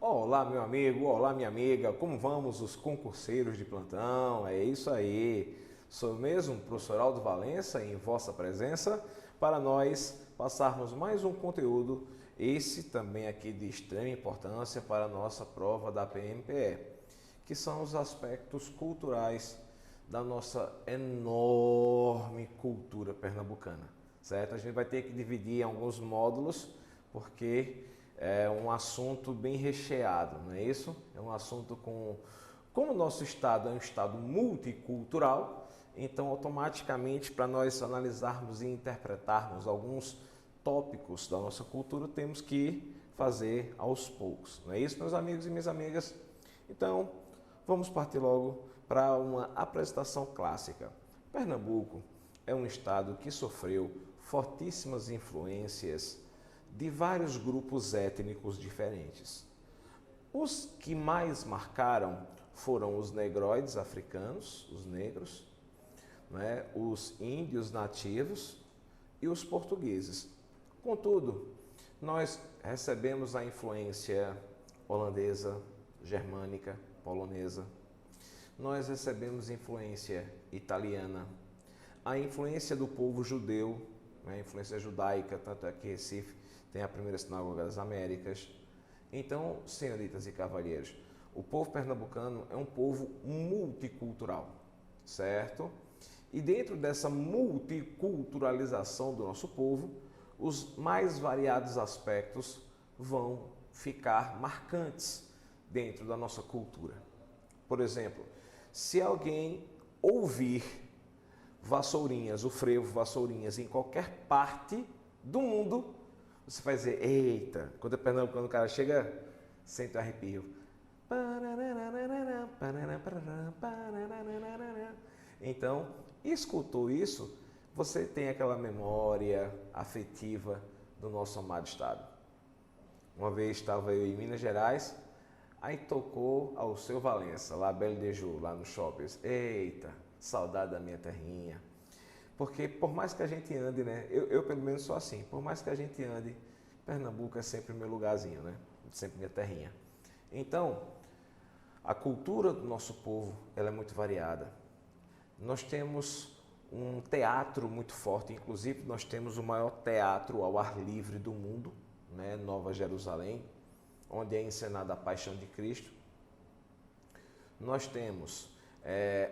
Olá, meu amigo, olá, minha amiga, como vamos os concurseiros de plantão? É isso aí, sou mesmo, professor Aldo Valença, em vossa presença, para nós passarmos mais um conteúdo, esse também aqui de extrema importância para a nossa prova da PMPE, que são os aspectos culturais da nossa enorme cultura pernambucana, certo? A gente vai ter que dividir em alguns módulos, porque é um assunto bem recheado, não é isso? É um assunto como o nosso estado é um estado multicultural, então automaticamente para nós analisarmos e interpretarmos alguns tópicos da nossa cultura, temos que fazer aos poucos, não é isso, meus amigos e minhas amigas? Então, vamos partir logo para uma apresentação clássica. Pernambuco é um estado que sofreu fortíssimas influências de vários grupos étnicos diferentes. Os que mais marcaram foram os negroides africanos, os negros, né, os índios nativos e os portugueses. Contudo, nós recebemos a influência holandesa, germânica, polonesa. Nós recebemos influência italiana, a influência do povo judeu, a influência judaica, tanto é que Recife tem a primeira sinagoga das Américas. Então, senhoritas e cavalheiros, o povo pernambucano é um povo multicultural, certo? E dentro dessa multiculturalização do nosso povo, os mais variados aspectos vão ficar marcantes dentro da nossa cultura. Por exemplo, se alguém ouvir Vassourinhas, o frevo Vassourinhas em qualquer parte do mundo, você vai dizer, eita, quando é pernambucano o cara chega, sente o arrepio. Então, escutou isso, você tem aquela memória afetiva do nosso amado estado. Uma vez estava eu em Minas Gerais, aí tocou ao seu Valença, lá Belo de Ju, lá no shopping. Eita, saudade da minha terrinha. Porque por mais que a gente ande, né? Eu pelo menos sou assim, por mais que a gente ande, Pernambuco é sempre meu lugarzinho, né? Sempre minha terrinha. Então, a cultura do nosso povo, ela é muito variada. Nós temos um teatro muito forte, inclusive nós temos o maior teatro ao ar livre do mundo, né? Nova Jerusalém, onde é encenada a Paixão de Cristo. Nós temos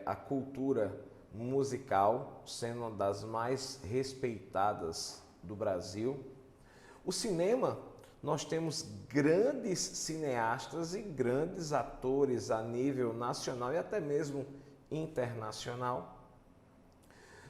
a cultura musical sendo uma das mais respeitadas do Brasil. O cinema, nós temos grandes cineastas e grandes atores a nível nacional e até mesmo internacional.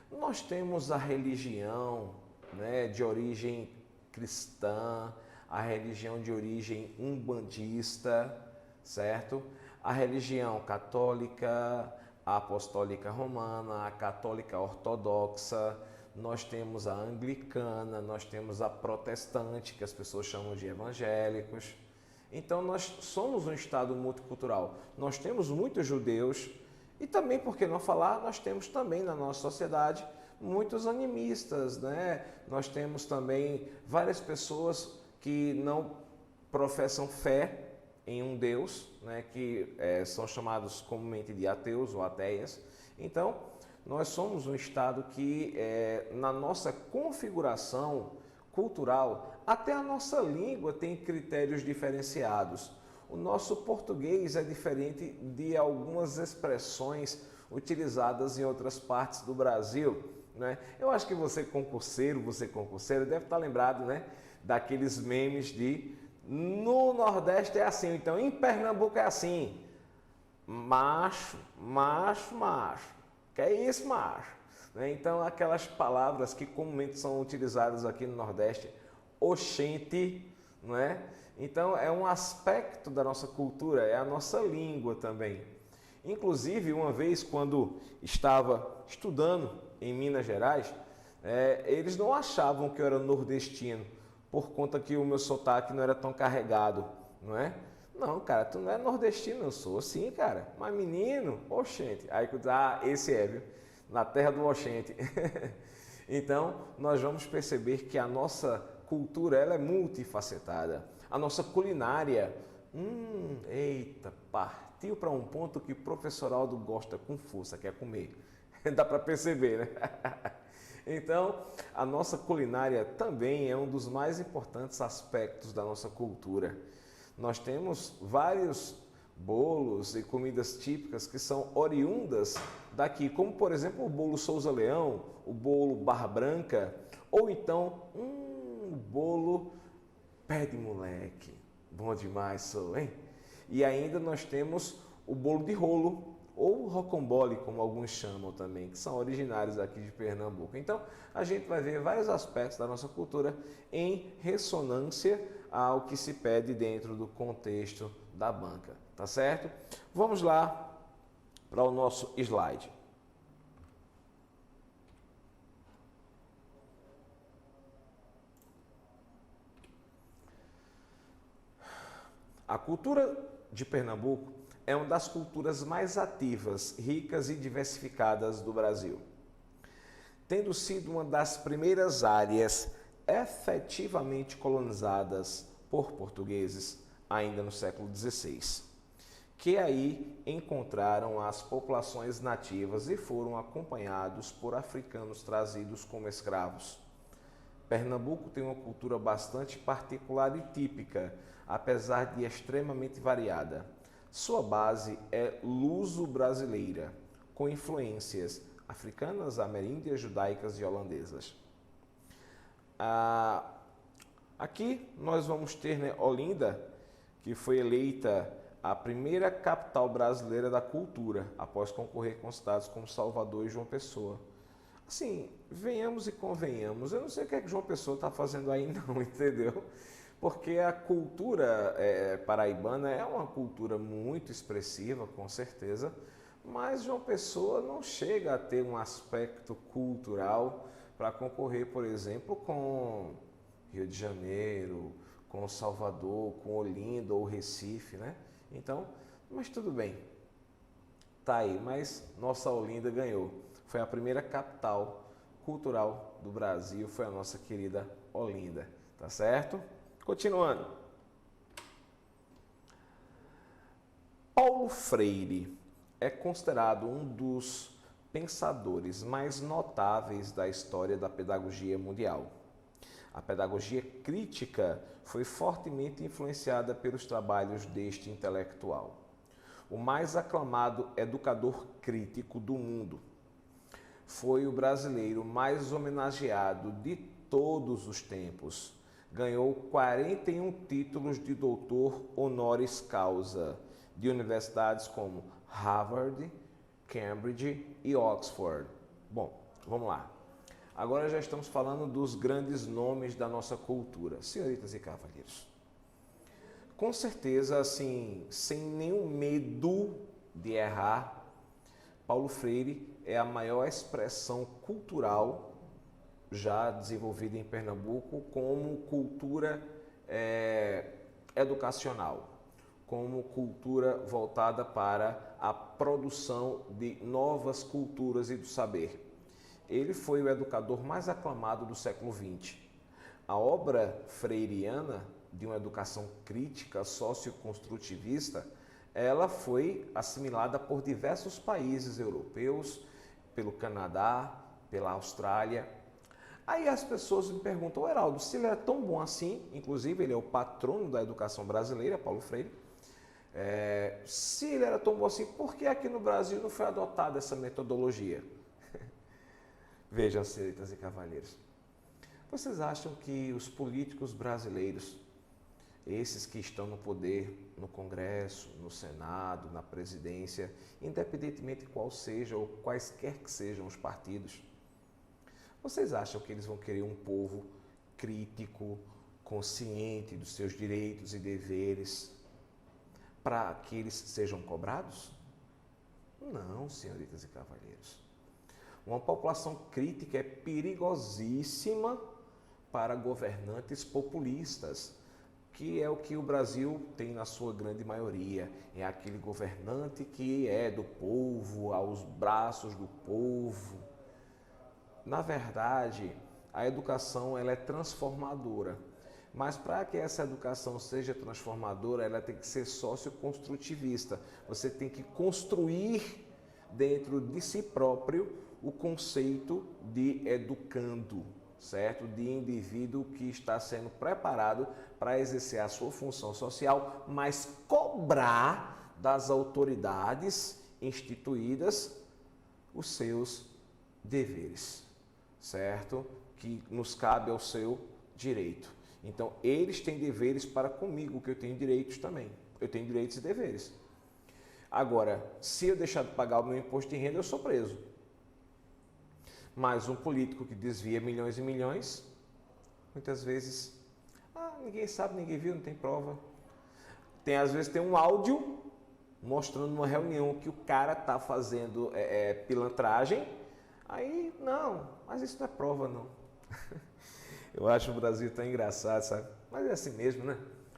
Nós temos a religião, né, de origem cristã, a religião de origem umbandista, certo? A religião católica, a apostólica romana, a católica ortodoxa, nós temos a anglicana, nós temos a protestante, que as pessoas chamam de evangélicos. Então nós somos um estado multicultural. Nós temos muitos judeus e também, por que não falar, nós temos também na nossa sociedade muitos animistas, né? Nós temos também várias pessoas que não professam fé em um Deus, né, que são chamados comumente de ateus ou ateias. Então, nós somos um estado que, na nossa configuração cultural, até a nossa língua tem critérios diferenciados. O nosso português é diferente de algumas expressões utilizadas em outras partes do Brasil, né? Eu acho que você concurseiro, deve estar lembrado, né, daqueles memes de no Nordeste é assim, então em Pernambuco é assim, macho, macho, macho, que é isso, macho, né? Então aquelas palavras que comumente são utilizadas aqui no Nordeste, oxente, não é? Então é um aspecto da nossa cultura, é a nossa língua também. Inclusive, uma vez quando estava estudando em Minas Gerais, eles não achavam que eu era nordestino, por conta que o meu sotaque não era tão carregado, não é? Não, cara, tu não é nordestino, eu sou sim, cara. Mas menino, oxente. Aí, esse é, viu? Na terra do oxente. Então, nós vamos perceber que a nossa cultura ela é multifacetada. A nossa culinária Eita, partiu para um ponto que o professor Aldo gosta com força, quer comer. Dá para perceber, né? Então, a nossa culinária também é um dos mais importantes aspectos da nossa cultura. Nós temos vários bolos e comidas típicas que são oriundas daqui, como por exemplo o bolo Souza Leão, o bolo Barra Branca, ou então o bolo Pé de Moleque. Bom demais, sou, hein? E ainda nós temos o bolo de rolo, ou rocambole, como alguns chamam também, que são originários aqui de Pernambuco. Então, a gente vai ver vários aspectos da nossa cultura em ressonância ao que se pede dentro do contexto da banca, tá certo? Vamos lá para o nosso slide. A cultura de Pernambuco é uma das culturas mais ativas, ricas e diversificadas do Brasil, tendo sido uma das primeiras áreas efetivamente colonizadas por portugueses ainda no século XVI, que aí encontraram as populações nativas e foram acompanhados por africanos trazidos como escravos. Pernambuco tem uma cultura bastante particular e típica, apesar de extremamente variada. Sua base é luso-brasileira, com influências africanas, ameríndias, judaicas e holandesas. Aqui nós vamos ter, né, Olinda, que foi eleita a primeira capital brasileira da cultura, após concorrer com cidades como Salvador e João Pessoa. Assim, venhamos e convenhamos, eu não sei o que é que João Pessoa está fazendo aí não, entendeu? Porque a cultura paraibana é uma cultura muito expressiva, com certeza, mas João Pessoa não chega a ter um aspecto cultural para concorrer, por exemplo, com Rio de Janeiro, com Salvador, com Olinda ou Recife, né? Então, mas tudo bem, tá aí, mas nossa Olinda ganhou. Foi a primeira capital cultural do Brasil, foi a nossa querida Olinda, tá certo? Continuando. Paulo Freire é considerado um dos pensadores mais notáveis da história da pedagogia mundial. A pedagogia crítica foi fortemente influenciada pelos trabalhos deste intelectual. O mais aclamado educador crítico do mundo. Foi o brasileiro mais homenageado de todos os tempos. Ganhou 41 títulos de doutor honoris causa de universidades como Harvard, Cambridge e Oxford. Bom, vamos lá. Agora já estamos falando dos grandes nomes da nossa cultura, senhoritas e cavalheiros. Com certeza, assim, sem nenhum medo de errar, Paulo Freire é a maior expressão cultural já desenvolvida em Pernambuco como cultura educacional, como cultura voltada para a produção de novas culturas e do saber. Ele foi o educador mais aclamado do século XX. A obra freiriana, de uma educação crítica socioconstrutivista, ela foi assimilada por diversos países europeus, pelo Canadá, pela Austrália. Aí as pessoas me perguntam, Heraldo, se ele é tão bom assim, inclusive ele é o patrono da educação brasileira, Paulo Freire, se ele era tão bom assim, por que aqui no Brasil não foi adotada essa metodologia? Vejam, senhoritas e cavalheiros, vocês acham que os políticos brasileiros, esses que estão no poder, no Congresso, no Senado, na presidência, independentemente qual seja ou quaisquer que sejam os partidos, vocês acham que eles vão querer um povo crítico, consciente dos seus direitos e deveres, para que eles sejam cobrados? Não, senhoritas e cavalheiros. Uma população crítica é perigosíssima para governantes populistas, que é o que o Brasil tem na sua grande maioria. É aquele governante que é do povo, aos braços do povo. Na verdade, a educação ela é transformadora. Mas para que essa educação seja transformadora, ela tem que ser socioconstrutivista. Você tem que construir dentro de si próprio o conceito de educando, certo? De indivíduo que está sendo preparado para exercer a sua função social, mas cobrar das autoridades instituídas os seus deveres, certo? Que nos cabe ao seu direito. Então, eles têm deveres para comigo, que eu tenho direitos também. Eu tenho direitos e deveres. Agora, se eu deixar de pagar o meu imposto de renda, eu sou preso. Mas um político que desvia milhões e milhões, muitas vezes, ninguém sabe, ninguém viu, não tem prova. Às vezes tem um áudio mostrando numa reunião que o cara está fazendo pilantragem. Aí, não, mas isso não é prova, não. Eu acho o Brasil tão engraçado, sabe? Mas é assim mesmo, né?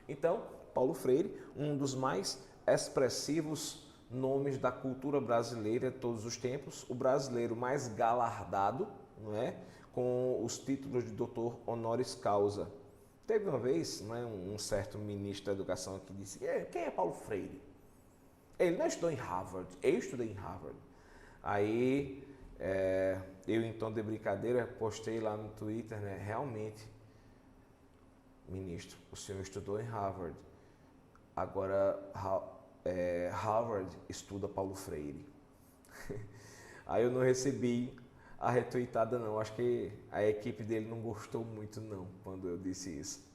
Então, Paulo Freire, um dos mais expressivos nomes da cultura brasileira de todos os tempos, o brasileiro mais galardado, não é? Com os títulos de doutor honoris causa. Teve uma vez, não é, um certo ministro da educação que disse: quem é Paulo Freire? Ele não estudou em Harvard, eu estudei em Harvard. Aí, eu em tom de brincadeira postei lá no Twitter, né? Realmente, ministro, o senhor estudou em Harvard. Agora, Harvard estuda Paulo Freire. Aí eu não recebi a retweetada não, acho que a equipe dele não gostou muito não, quando eu disse isso.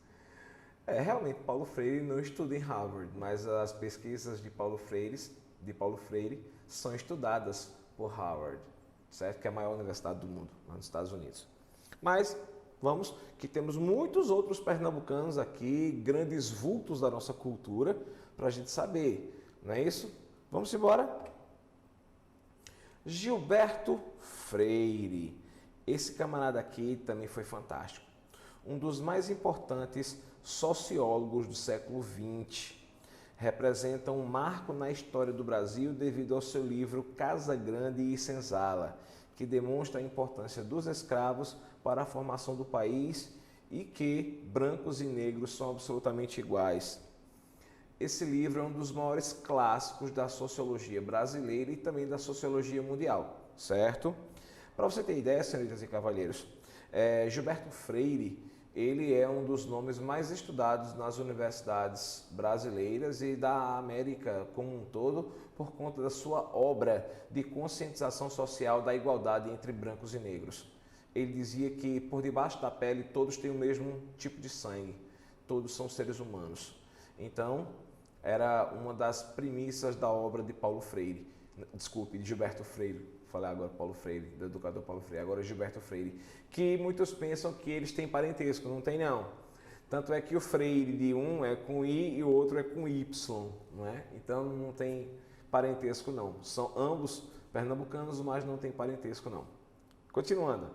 Realmente, Paulo Freire não estuda em Harvard, mas as pesquisas de Paulo Freire são estudadas por Harvard, certo? Que é a maior universidade do mundo, lá nos Estados Unidos. Mas vamos, que temos muitos outros pernambucanos aqui, grandes vultos da nossa cultura, para a gente saber, não é isso? Vamos embora? Gilberto Freire. Esse camarada aqui também foi fantástico. Um dos mais importantes sociólogos do século XX. Representa um marco na história do Brasil devido ao seu livro Casa Grande e Senzala, que demonstra a importância dos escravos para a formação do país e que brancos e negros são absolutamente iguais. Esse livro é um dos maiores clássicos da sociologia brasileira e também da sociologia mundial, certo? Para você ter ideia, senhoritas e cavalheiros, Gilberto Freire, ele é um dos nomes mais estudados nas universidades brasileiras e da América como um todo, por conta da sua obra de conscientização social da igualdade entre brancos e negros. Ele dizia que por debaixo da pele todos têm o mesmo tipo de sangue, todos são seres humanos. Então, era uma das premissas da obra de Paulo Freire, de Gilberto Freire, falei agora Paulo Freire, do educador Paulo Freire, agora Gilberto Freire, que muitos pensam que eles têm parentesco, não tem não. Tanto é que o Freire de um é com I e o outro é com Y, não é? Então não tem parentesco não. São ambos pernambucanos, mas não tem parentesco não. Continuando.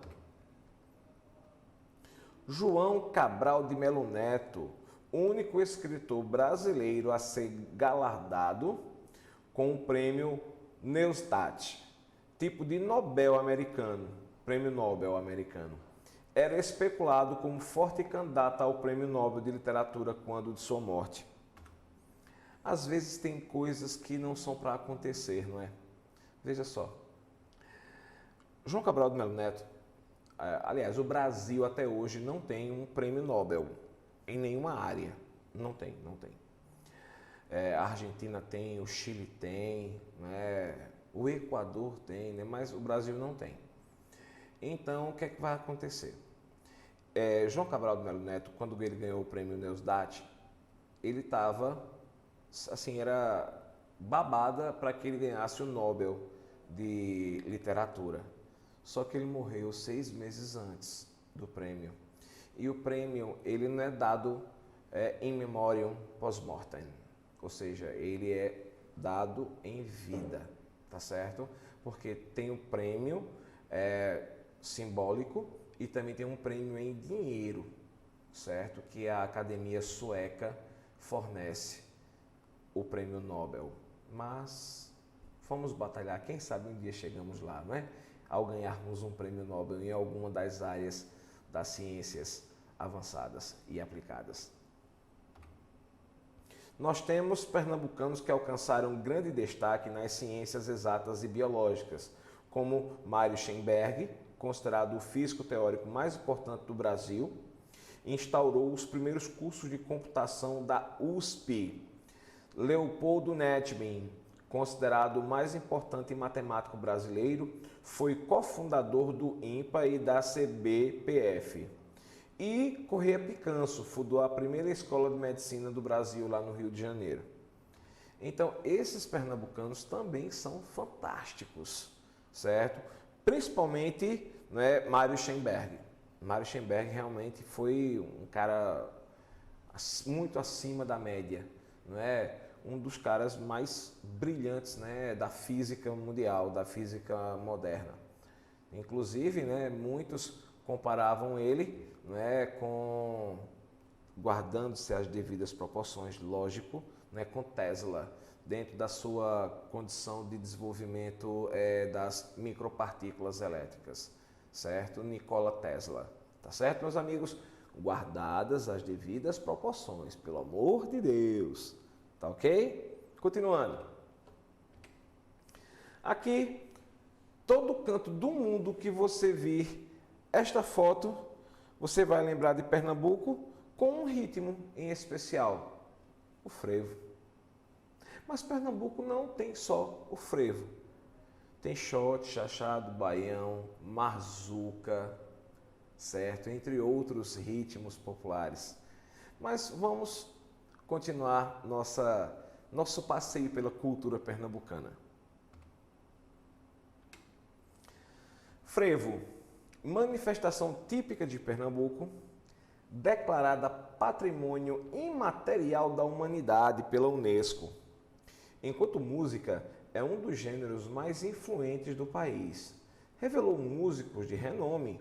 João Cabral de Melo Neto, único escritor brasileiro a ser galardado com o prêmio Neustadt, tipo de Nobel americano, prêmio Nobel americano. Era especulado como forte candidato ao prêmio Nobel de literatura quando de sua morte. Às vezes tem coisas que não são para acontecer, não é? Veja só. João Cabral de Melo Neto, aliás, o Brasil até hoje não tem um prêmio Nobel em nenhuma área. Não tem. A Argentina tem, o Chile tem, né? O Equador tem, né? Mas o Brasil não tem. Então, o que é que vai acontecer? João Cabral de Melo Neto, quando ele ganhou o prêmio Neustadt, ele estava, assim, era babada para que ele ganhasse o Nobel de literatura. Só que ele morreu 6 meses antes do prêmio. E o prêmio, ele não é dado in memoriam post-mortem, ou seja, ele é dado em vida, tá certo? Porque tem um prêmio simbólico e também tem um prêmio em dinheiro, certo? Que a Academia Sueca fornece o prêmio Nobel. Mas vamos batalhar, quem sabe um dia chegamos lá, não é? Ao ganharmos um prêmio Nobel em alguma das áreas das ciências avançadas e aplicadas. Nós temos pernambucanos que alcançaram grande destaque nas ciências exatas e biológicas, como Mário Schemberg, considerado o físico teórico mais importante do Brasil, instaurou os primeiros cursos de computação da USP. Leopoldo Netbin, considerado o mais importante matemático brasileiro, foi cofundador do INPA e da CBPF. E Corrêa Picanso fundou a primeira escola de medicina do Brasil lá no Rio de Janeiro. Então, esses pernambucanos também são fantásticos, certo? Principalmente, né, Mário Schemberg. Mário Schemberg realmente foi um cara muito acima da média, não é? Um dos caras mais brilhantes, né, da física mundial, da física moderna. Inclusive, né, muitos comparavam ele, né, com, guardando-se as devidas proporções, lógico, né, com Tesla, dentro da sua condição de desenvolvimento das micropartículas elétricas, certo? Nikola Tesla, tá certo, meus amigos? Guardadas as devidas proporções, pelo amor de Deus, tá ok? Continuando. Aqui, todo canto do mundo que você vir esta foto, você vai lembrar de Pernambuco com um ritmo em especial, o frevo. Mas Pernambuco não tem só o frevo. Tem xote, chachado, baião, marzuca, certo? Entre outros ritmos populares. Mas vamos continuar nosso passeio pela cultura pernambucana. Frevo, manifestação típica de Pernambuco, declarada Patrimônio Imaterial da Humanidade pela Unesco. Enquanto música é um dos gêneros mais influentes do país, revelou músicos de renome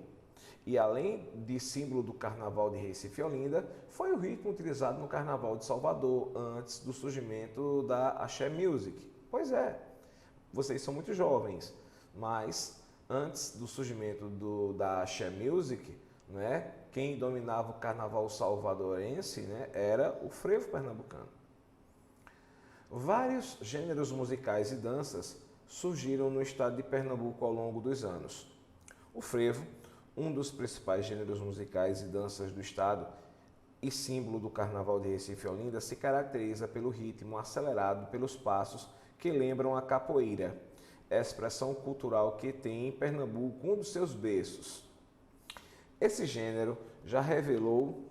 e, além de símbolo do Carnaval de Recife e Olinda, foi o ritmo utilizado no Carnaval de Salvador antes do surgimento da Axé Music. Pois é, vocês são muito jovens, mas antes do surgimento da Axé Music, né, quem dominava o Carnaval salvadorense, né, era o frevo pernambucano. Vários gêneros musicais e danças surgiram no estado de Pernambuco ao longo dos anos. O frevo, um dos principais gêneros musicais e danças do estado e símbolo do Carnaval de Recife e Olinda, se caracteriza pelo ritmo acelerado pelos passos que lembram a capoeira, expressão cultural que tem em Pernambuco um dos seus berços. Esse gênero já revelou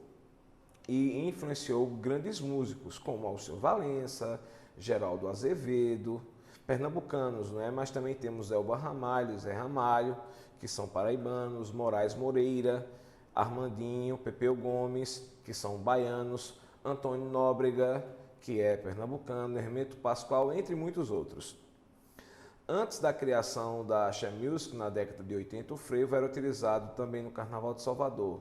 e influenciou grandes músicos como Alceu Valença, Geraldo Azevedo, pernambucanos, não é? Mas também temos Elba Ramalho, Zé Ramalho, que são paraibanos, Moraes Moreira, Armandinho, Pepeu Gomes, que são baianos, Antônio Nóbrega, que é pernambucano, Hermeto Pascoal, entre muitos outros. Antes da criação da Axé Music, na década de 80, o frevo era utilizado também no Carnaval de Salvador.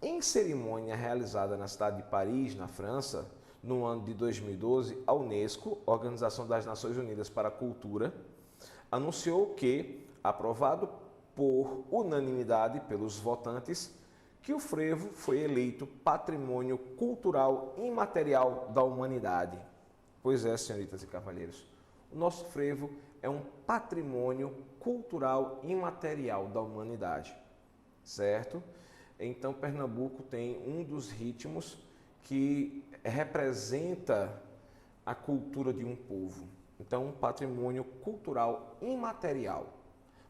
Em cerimônia realizada na cidade de Paris, na França, no ano de 2012, a Unesco, Organização das Nações Unidas para a Cultura, anunciou que, aprovado por unanimidade pelos votantes, que o frevo foi eleito Patrimônio Cultural Imaterial da Humanidade. Pois é, senhoritas e cavalheiros, o nosso frevo é um patrimônio cultural imaterial da humanidade, certo? Então, Pernambuco tem um dos ritmos que representa a cultura de um povo. Então, um patrimônio cultural imaterial.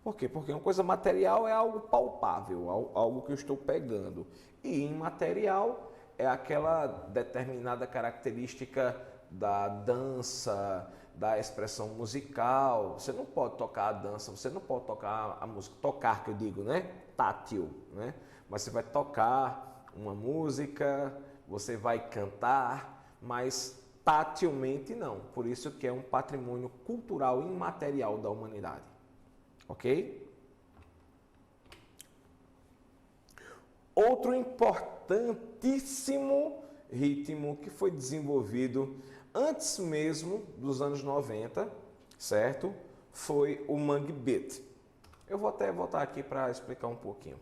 Por quê? Porque uma coisa material é algo palpável, algo que eu estou pegando. E imaterial é aquela determinada característica da dança, da expressão musical. Você não pode tocar a dança, você não pode tocar a música, tocar que eu digo, né? Tátil, né? Mas você vai tocar uma música, você vai cantar, mas tatilmente não. Por isso que é um patrimônio cultural imaterial da humanidade. Ok? Outro importantíssimo ritmo que foi desenvolvido antes mesmo dos anos 90, certo? Foi o Mangue Beat. Eu vou até voltar aqui para explicar um pouquinho.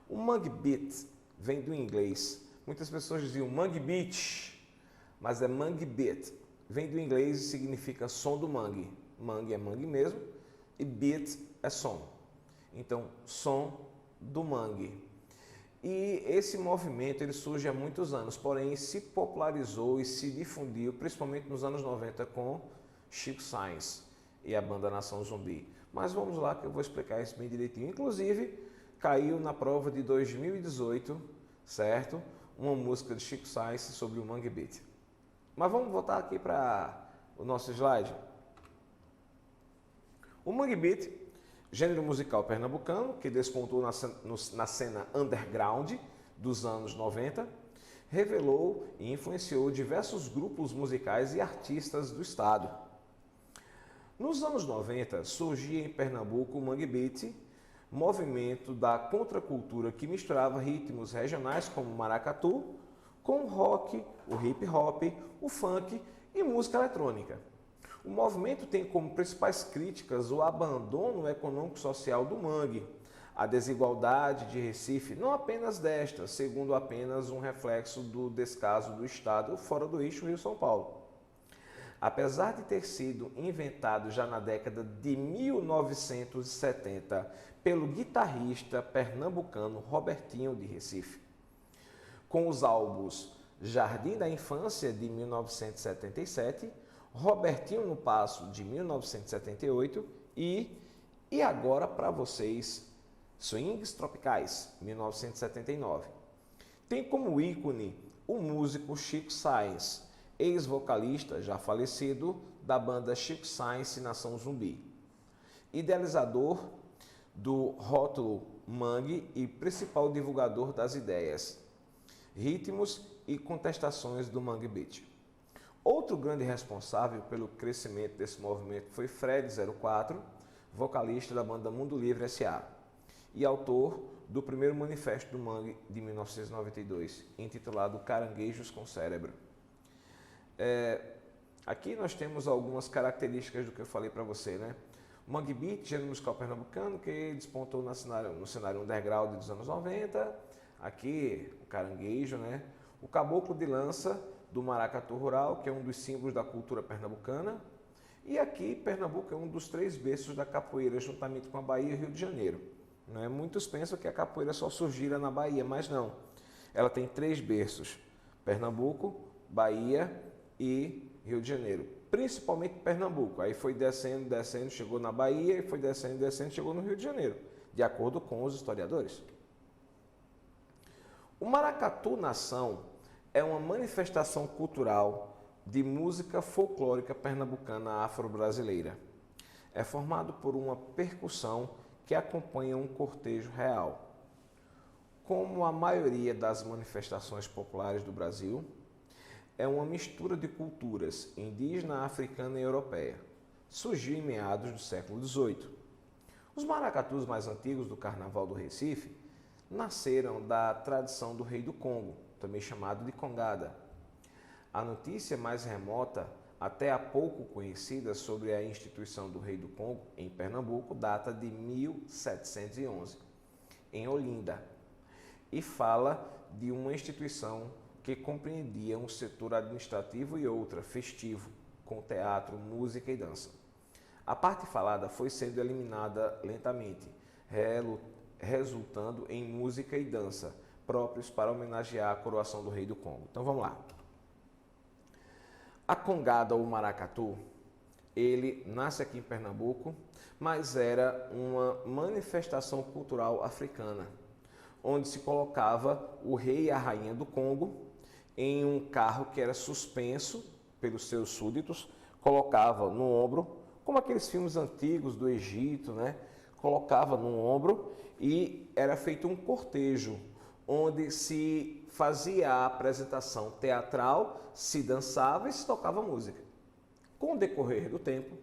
O Mangue Beat vem do inglês. Muitas pessoas diziam mangue beat, mas é mangue beat. Vem do inglês e significa som do mangue. Mangue é mangue mesmo e beat é som. Então, som do mangue. E esse movimento ele surge há muitos anos, porém se popularizou e se difundiu principalmente nos anos 90 com Chico Science e a banda Nação Zumbi. Mas vamos lá que eu vou explicar isso bem direitinho. Inclusive, caiu na prova de 2018, certo? Uma música de Chico Science sobre o Mangue Beat. Mas vamos voltar aqui para o nosso slide. O Mangue Beat, gênero musical pernambucano, que despontou na cena underground dos anos 90, revelou e influenciou diversos grupos musicais e artistas do estado. Nos anos 90, surgia em Pernambuco o Mangue Beat, movimento da contracultura que misturava ritmos regionais como o maracatu, com o rock, o hip hop, o funk e música eletrônica. O movimento tem como principais críticas o abandono econômico-social do mangue, a desigualdade de Recife, não apenas desta, segundo apenas um reflexo do descaso do Estado fora do eixo Rio-São Paulo. Apesar de ter sido inventado já na década de 1970 pelo guitarrista pernambucano Robertinho de Recife, com os álbuns Jardim da Infância, de 1977, Robertinho no Passo, de 1978 e Agora Pra Vocês, Swings Tropicais, 1979. Tem como ícone o músico Chico Science, ex-vocalista já falecido da banda Chico Science Nação Zumbi, idealizador do rótulo Mangue e principal divulgador das ideias, ritmos e contestações do Mangue Beat. Outro grande responsável pelo crescimento desse movimento foi Fred 04, vocalista da banda Mundo Livre S.A. e autor do primeiro manifesto do Mangue de 1992, intitulado Caranguejos com Cérebro. Aqui nós temos algumas características do que eu falei para você, né? O Mangue Beat, gênero musical pernambucano, que despontou no cenário underground dos anos 90. Aqui, o caranguejo, né? O caboclo de lança do maracatu rural, que é um dos símbolos da cultura pernambucana. E aqui, Pernambuco é um dos 3 berços da capoeira, juntamente com a Bahia e Rio de Janeiro. Né? Muitos pensam que a capoeira só surgira na Bahia, mas não. Ela tem 3 berços: Pernambuco, Bahia e Rio de Janeiro. Principalmente Pernambuco. Aí foi descendo, chegou na Bahia, e foi descendo, chegou no Rio de Janeiro, de acordo com os historiadores. O Maracatu Nação é uma manifestação cultural de música folclórica pernambucana afro-brasileira. É formado por uma percussão que acompanha um cortejo real. Como a maioria das manifestações populares do Brasil, é uma mistura de culturas indígena, africana e europeia. Surgiu em meados do século XVIII. Os maracatus mais antigos do Carnaval do Recife nasceram da tradição do Rei do Congo, também chamado de Congada. A notícia mais remota, até há pouco conhecida, sobre a instituição do Rei do Congo em Pernambuco data de 1711, em Olinda, e fala de uma instituição que compreendia um setor administrativo e outra, festivo, com teatro, música e dança. A parte falada foi sendo eliminada lentamente, resultando em música e dança, próprios para homenagear a coroação do Rei do Congo. Então vamos lá. A congada ou maracatu, ele nasce aqui em Pernambuco, mas era uma manifestação cultural africana, onde se colocava o rei e a rainha do Congo em um carro que era suspenso pelos seus súditos, colocava no ombro, como aqueles filmes antigos do Egito, né? Colocava no ombro e era feito um cortejo, onde se fazia a apresentação teatral, se dançava e se tocava música. Com o decorrer do tempo,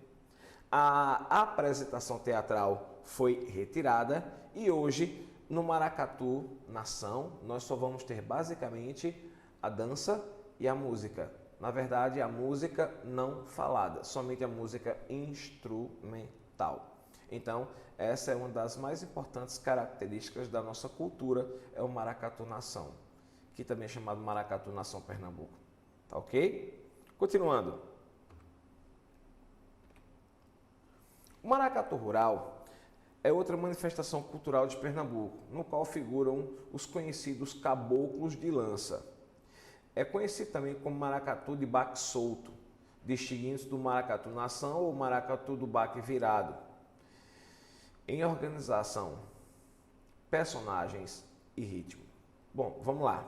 a apresentação teatral foi retirada e hoje, no Maracatu Nação, nós só vamos ter basicamente a dança e a música. Na verdade, a música não falada, somente a música instrumental. Então, essa é uma das mais importantes características da nossa cultura, é o maracatu nação, que também é chamado maracatu nação Pernambuco. Tá ok? Continuando. O maracatu rural é outra manifestação cultural de Pernambuco, no qual figuram os conhecidos caboclos de lança. É conhecido também como maracatu de baque solto, distinguindo-se do maracatu nação ou maracatu do baque virado. Em organização, personagens e ritmo. Bom, vamos lá.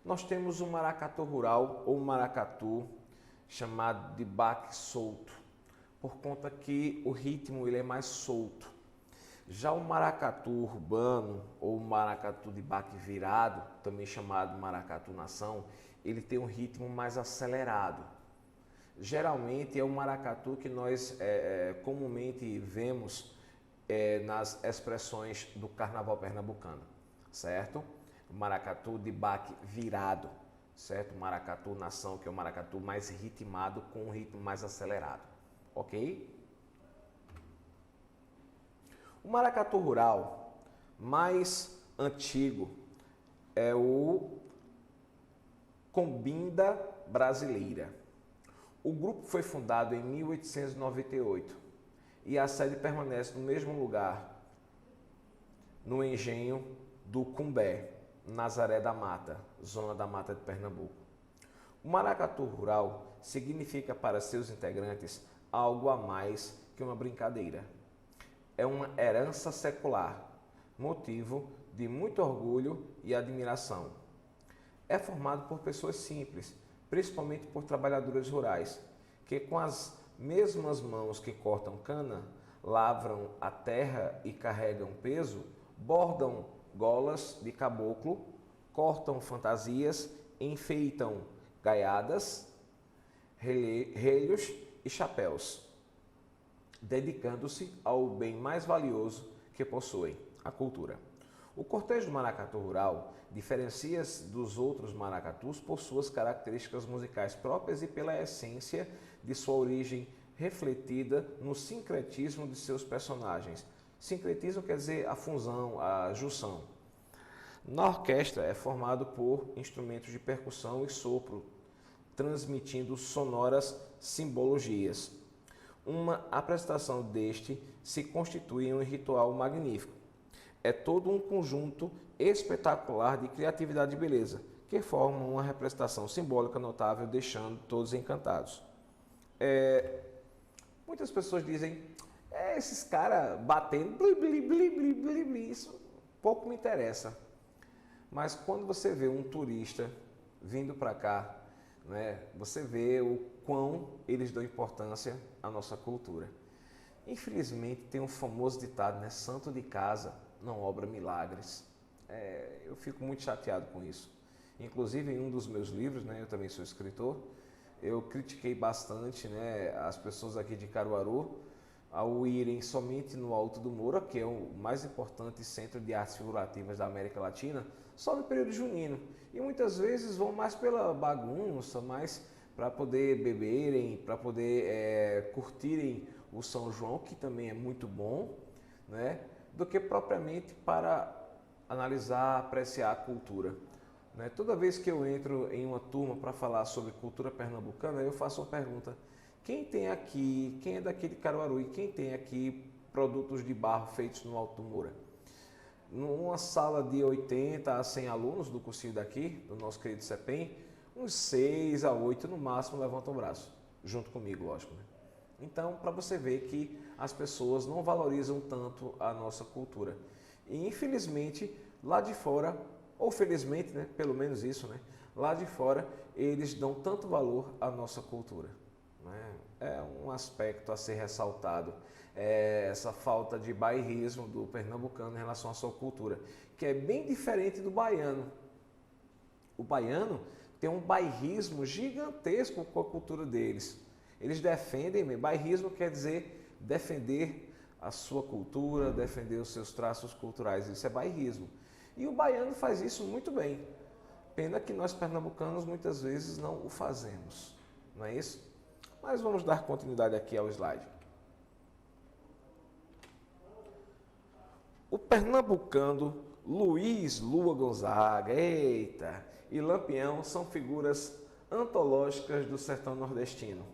Nós temos um maracatu rural ou maracatu chamado de baque solto, por conta que o ritmo ele é mais solto. Já o maracatu urbano ou maracatu de baque virado, também chamado maracatu nação, ele tem um ritmo mais acelerado. Geralmente é o maracatu que nós comumente vemos nas expressões do carnaval pernambucano, certo? O maracatu de baque virado, certo? O maracatu nação, que é o maracatu mais ritmado, com um ritmo mais acelerado, ok? O maracatu rural mais antigo é o Combinda Brasileira. O grupo foi fundado em 1898 e a sede permanece no mesmo lugar, no engenho do Cumbé, Nazaré da Mata, zona da Mata de Pernambuco. O maracatu rural significa para seus integrantes algo a mais que uma brincadeira. É uma herança secular, motivo de muito orgulho e admiração. É formado por pessoas simples, principalmente por trabalhadores rurais, que com as mesmas mãos que cortam cana, lavram a terra e carregam peso, bordam golas de caboclo, cortam fantasias, enfeitam gaiadas, relhos e chapéus, dedicando-se ao bem mais valioso que possuem, a cultura. O cortejo do maracatu rural diferencia-se dos outros maracatus por suas características musicais próprias e pela essência de sua origem refletida no sincretismo de seus personagens. Sincretismo quer dizer a fusão, a junção. Na orquestra é formado por instrumentos de percussão e sopro, transmitindo sonoras simbologias. Uma apresentação deste se constitui em um ritual magnífico. É todo um conjunto espetacular de criatividade e beleza, que formam uma representação simbólica notável, deixando todos encantados. Muitas pessoas dizem, esses caras batendo, bli, bli, bli, bli, bli, bli, isso pouco me interessa. Mas quando você vê um turista vindo para cá, né, você vê o quão eles dão importância à nossa cultura. Infelizmente tem um famoso ditado, né, santo de casa não obra milagres. Eu fico muito chateado com isso. Inclusive em um dos meus livros, né, eu também sou escritor, eu critiquei bastante, né, as pessoas aqui de Caruaru ao irem somente no Alto do Moura, que é o mais importante centro de artes figurativas da América Latina, só no período junino. E muitas vezes vão mais pela bagunça, mais para poder beberem, para poder curtirem o São João, que também é muito bom, né, do que propriamente para analisar, apreciar a cultura. Né? Toda vez que eu entro em uma turma para falar sobre cultura pernambucana, eu faço uma pergunta. Quem tem aqui, quem é daqui de Caruaru e quem tem aqui produtos de barro feitos no Alto do Moura? Numa sala de 80 a 100 alunos do cursinho daqui, do nosso querido CEPEM, uns 6 a 8 no máximo levantam o braço, junto comigo, lógico. Né? Então, para você ver que as pessoas não valorizam tanto a nossa cultura. E infelizmente, lá de fora, ou felizmente, né, pelo menos isso, né, lá de fora, eles dão tanto valor à nossa cultura. Né? É um aspecto a ser ressaltado, essa falta de bairrismo do pernambucano em relação à sua cultura, que é bem diferente do baiano. O baiano tem um bairrismo gigantesco com a cultura deles. Eles defendem, bairrismo quer dizer defender a sua cultura, defender os seus traços culturais, isso é bairrismo. E o baiano faz isso muito bem. Pena que nós pernambucanos muitas vezes não o fazemos, não é isso? Mas vamos dar continuidade aqui ao slide. O pernambucano Luiz Lua Gonzaga, eita, e Lampião são figuras antológicas do sertão nordestino.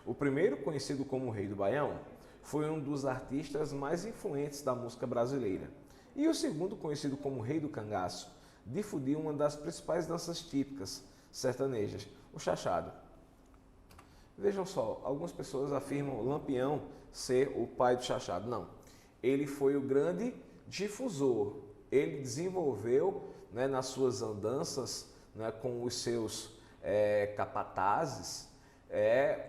O primeiro, conhecido como Rei do Baião, foi um dos artistas mais influentes da música brasileira. E o segundo, conhecido como Rei do Cangaço, difundiu uma das principais danças típicas sertanejas, o chachado. Vejam só, algumas pessoas afirmam Lampião ser o pai do chachado. Não, ele foi o grande difusor. Ele desenvolveu, né, nas suas andanças, né, com os seus capatazes,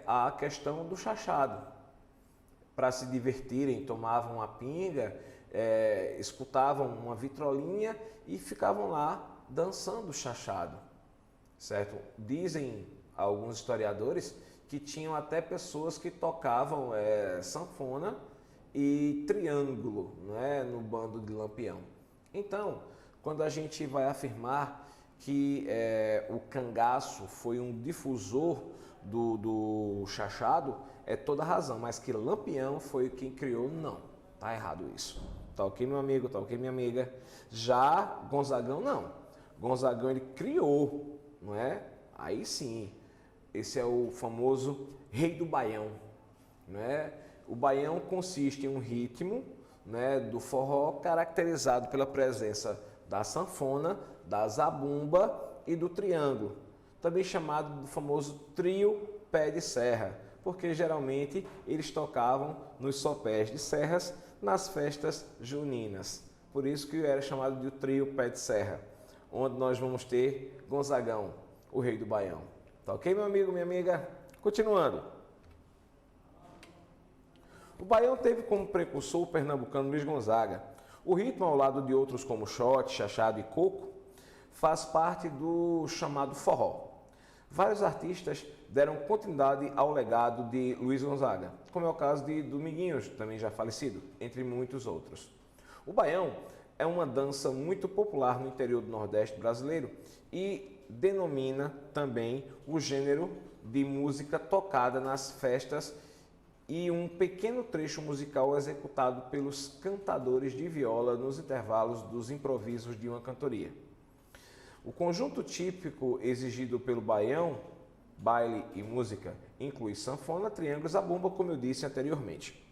a questão do chachado. Para se divertirem, tomavam uma pinga, escutavam uma vitrolinha e ficavam lá dançando chachado, certo? Dizem alguns historiadores que tinham até pessoas que tocavam sanfona e triângulo, né, no bando de Lampião. Então, quando a gente vai afirmar que o cangaço foi um difusor do chachado, é toda razão, mas que Lampião foi quem criou, não. Tá errado isso. Tá ok, meu amigo? Tá ok, minha amiga? Já Gonzagão, não. Gonzagão, ele criou, não é? Aí sim, esse é o famoso Rei do Baião, né? O baião consiste em um ritmo, né, do forró caracterizado pela presença da sanfona, da zabumba e do triângulo, também chamado do famoso trio pé de serra, porque geralmente eles tocavam nos sopés de serras nas festas juninas. Por isso que era chamado de trio pé de serra, onde nós vamos ter Gonzagão, o Rei do Baião. Tá ok, meu amigo, minha amiga? Continuando. O baião teve como precursor o pernambucano Luiz Gonzaga. O ritmo, ao lado de outros como xote, chachado e coco, faz parte do chamado forró. Vários artistas deram continuidade ao legado de Luiz Gonzaga, como é o caso de Dominguinhos, também já falecido, entre muitos outros. O baião é uma dança muito popular no interior do Nordeste brasileiro e denomina também o gênero de música tocada nas festas e um pequeno trecho musical executado pelos cantadores de viola nos intervalos dos improvisos de uma cantoria. O conjunto típico exigido pelo baião, baile e música, inclui sanfona, triângulo e zabumba, como eu disse anteriormente.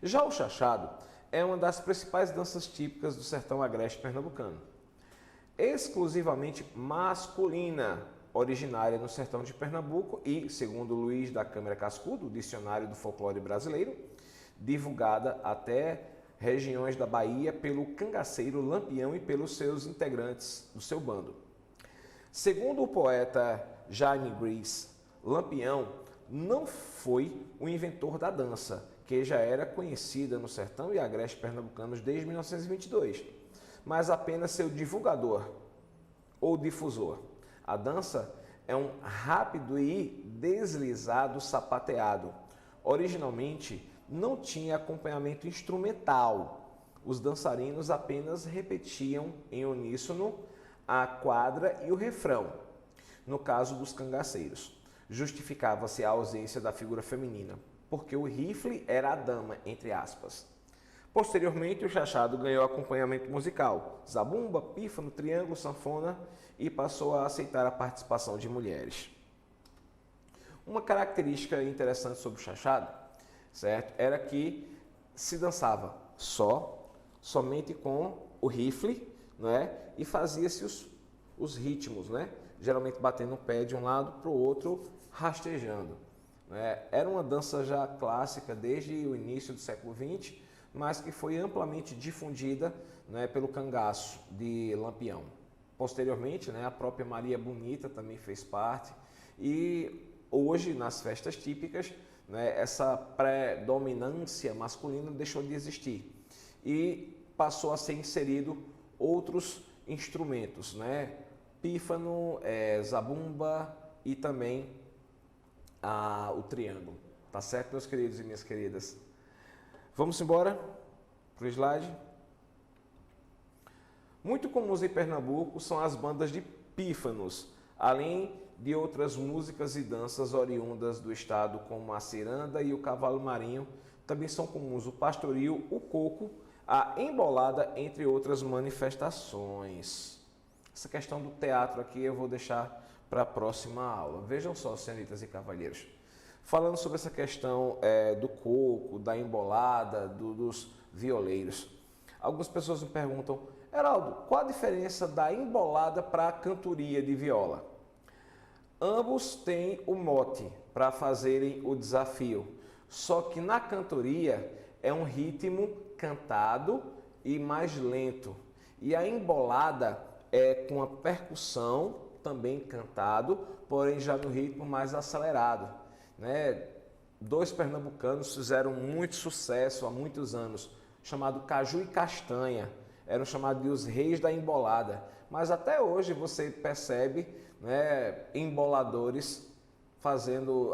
Já o chachado é uma das principais danças típicas do sertão agreste pernambucano. Exclusivamente masculina, originária no sertão de Pernambuco e, segundo Luiz da Câmara Cascudo, Dicionário do Folclore Brasileiro, divulgada até regiões da Bahia pelo cangaceiro Lampião e pelos seus integrantes do seu bando. Segundo o poeta Jaime Gris, Lampião não foi o inventor da dança, que já era conhecida no sertão e agreste pernambucanos desde 1922, mas apenas seu divulgador ou difusor. A dança é um rápido e deslizado sapateado. Originalmente, não tinha acompanhamento instrumental. Os dançarinos apenas repetiam em uníssono a quadra e o refrão. No caso dos cangaceiros, justificava-se a ausência da figura feminina, porque o rifle era a dama, entre aspas. Posteriormente, o chachado ganhou acompanhamento musical, zabumba, pífano, triângulo, sanfona e passou a aceitar a participação de mulheres. Uma característica interessante sobre o chachado, certo, era que se dançava somente com o rifle, né, e fazia-se os ritmos, né, geralmente batendo o pé de um lado para o outro, rastejando. Né. Era uma dança já clássica desde o início do século XX, mas que foi amplamente difundida, né, pelo cangaço de Lampião. Posteriormente, né, a própria Maria Bonita também fez parte e hoje, nas festas típicas, né, essa predominância masculina deixou de existir e passou a ser inserido outros instrumentos, né, pífano, zabumba e também o triângulo. Tá certo, meus queridos e minhas queridas? Vamos embora para o slide. Muito comuns em Pernambuco são as bandas de pífanos, além de outras músicas e danças oriundas do estado, como a ciranda e o cavalo marinho. Também são comuns o pastoril, o coco, a embolada, entre outras manifestações. Essa questão do teatro aqui eu vou deixar para a próxima aula. Vejam só, senhoritas e cavalheiros. Falando sobre essa questão do coco, da embolada, dos violeiros. Algumas pessoas me perguntam, Heraldo, qual a diferença da embolada para a cantoria de viola? Ambos têm o mote para fazerem o desafio, só que na cantoria é um ritmo cantado e mais lento. E a embolada é com a percussão, também cantado, porém já no ritmo mais acelerado. Né? Dois pernambucanos fizeram muito sucesso há muitos anos, chamado Caju e Castanha. Eram chamados de os reis da embolada. Mas até hoje você percebe, né, emboladores fazendo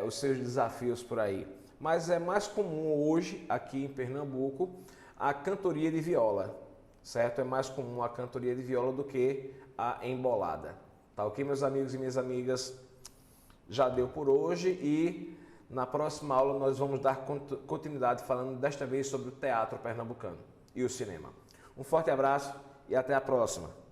os seus desafios por aí. Mas é mais comum hoje, aqui em Pernambuco, a cantoria de viola, certo? É mais comum a cantoria de viola do que a embolada. Tá ok, meus amigos e minhas amigas? Já deu por hoje e na próxima aula nós vamos dar continuidade falando desta vez sobre o teatro pernambucano e o cinema. Um forte abraço e até a próxima!